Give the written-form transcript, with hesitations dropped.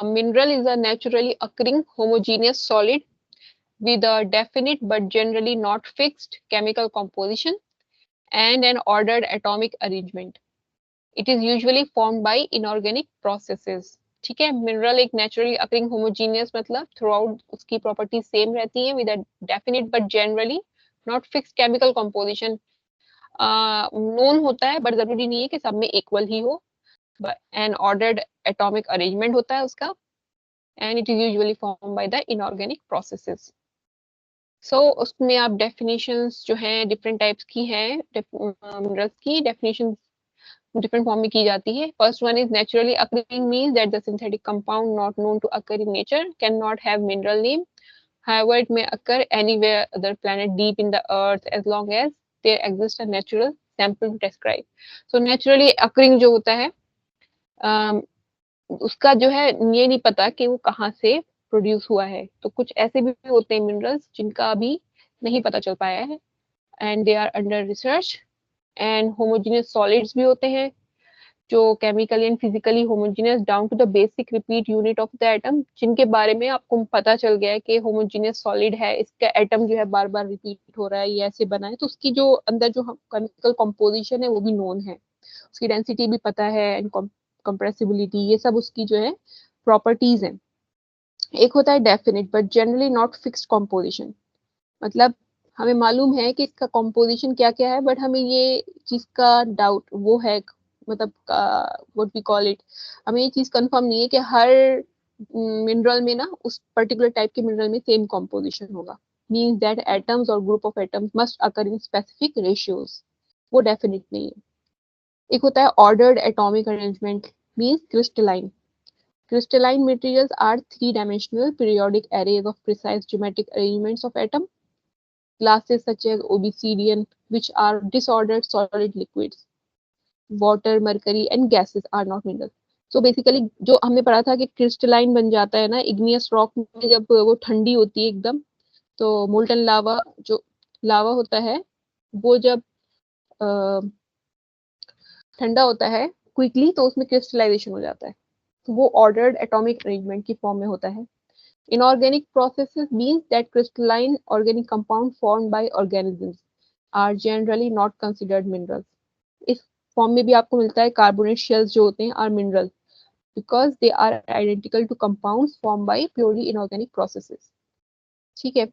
Mineral is a naturally occurring homogeneous solid with a definite but generally not fixed chemical composition and an ordered atomic arrangement. It is usually formed by inorganic processes. ठीक है, mineral एक naturally occurring homogeneous मतलब through out उसकी property same रहती है with a definite but generally not fix chemical composition. Known होता है but जरूरी नहीं है कि सब में इक्वल ही हो. एन ऑर्डर्ड एटॉमिक अरेंजमेंट होता है उसका and it is usually form by the inorganic processes. So उसमें आप डेफिनेशंस जो हैं डिफरेंट टाइप्स की हैं मिनरल्स की डेफिनेशन डिफरेंट फॉर्म में की जाती है. First one is naturally occurring means that the synthetic compound not known to occur in nature can not have mineral name. However, it may occur anywhere other planet deep in the earth as long as there exists a natural sample to describe. So naturally occurring जो होता है उसका जो है ये नहीं पता कि वो कहाँ से प्रोड्यूस हुआ है. तो कुछ ऐसे भी होते हैं मिनरल्स जिनका अभी नहीं पता चल पाया है and they are under research. And homogeneous solids भी होते हैं जो chemically and physically homogeneous down to the basic repeat unit of the atom, जिनके बारे में आपको पता चल गया है कि होमोजीनियस सॉलिड है, इसका एटम जो है बार बार रिपीट हो रहा है, ये ऐसे बना है, तो उसकी जो अंदर जो केमिकल कंपोजिशन है वो भी नोन है, उसकी डेंसिटी भी पता है एंड कंप्रेसिबिलिटी, ये सब उसकी जो है प्रॉपर्टीज हैं. एक होता है definite but generally not fixed composition. मतलब हमें मालूम है कि इसका कॉम्पोजिशन क्या क्या है बट हमें ये चीज का डाउट वो है, मतलब व्हाट वी कॉल इट, हमें ये चीज कंफर्म नहीं है कि हर मिनरल में ना उस पर्टिकुलर टाइप के मिनरल में सेम कॉम्पोजिशन होगा. मीन्स दैट एटम्स और group of atoms must occur in specific ratios. वो डेफिनेट नहीं है. एक होता है ordered atomic arrangement means crystalline. Crystalline materials are three-dimensional periodic arrays of precise geometric arrangements of atoms. Glasses such as obsidian, which are disordered solid liquids. Water, mercury, and gases are not minerals. So basically, जो हमने पढ़ा था कि crystalline बन जाता है ना igneous rock में जब वो ठंडी होती है एकदम, तो मोल्टन लावा जो लावा होता है वो जब ठंडा होता है क्विकली तो उसमें क्रिस्टलाइजेशन हो जाता है. तो वो ऑर्डर्ड एटॉमिक अरेंजमेंट की फॉर्म में होता है. Inorganic processes means that crystalline organic compounds formed by organisms are generally not considered minerals. इस फॉर्म में भी आपको मिलता है कार्बोनेट शेल्स जो होते हैं are mineral because they are identical to compounds form by purely inorganic processes. ठीक है,